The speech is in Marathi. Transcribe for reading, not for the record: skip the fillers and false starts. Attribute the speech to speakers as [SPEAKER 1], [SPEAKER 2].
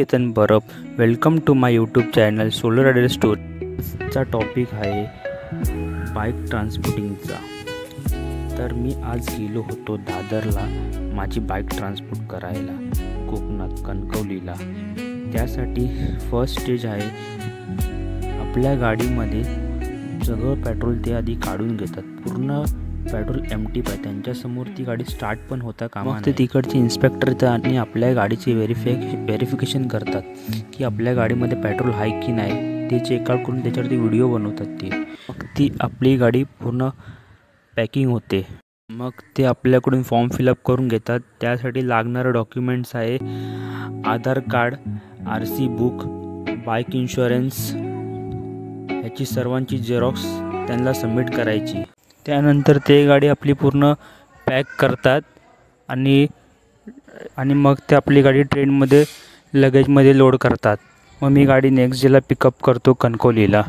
[SPEAKER 1] केतन बरब. Welcome to my YouTube channel solar rider स्टोरीचा टॉपिक आहे बाईक ट्रान्सपोर्टिंगचा. तर मी आज गेलो होतो दादरला माझी बाईक ट्रान्सपोर्ट करायला कोकणात कणकवलीला. त्यासाठी फर्स्ट स्टेज आहे, आपल्या गाडीमध्ये सगळं पेट्रोल ते आधी काढून घेतात. पूर्ण पेट्रोल एमटी पाहिजे त्यांच्यासमोर ती गाडी स्टार्ट पण होता कामा. मग ते तिकडचे इन्स्पेक्टर येतात आणि आपल्या गाडीची व्हेरिफिकेशन करतात की आपल्या गाडीमध्ये पेट्रोल आहे की नाही ते चेकआउट करून त्याच्यावरती व्हिडिओ बनवतात. मग ती आपली गाडी पूर्ण पॅकिंग होते. मग ते आपल्याकडून फॉर्म फिलअप करून घेतात. त्यासाठी लागणारं डॉक्युमेंट्स आहे Aadhaar card, RC book, bike insurance, ह्याची सर्वांची झेरॉक्स त्यांना सबमिट करायची. त्यानंतर ते गाडी आपली पूर्ण पॅक करतात आणि मग ते आपली गाडी ट्रेनमध्ये लगेजमध्ये लोड करतात. मग मी गाडी नेक्स्ट डेला पिकअप करतो कणकवलीला.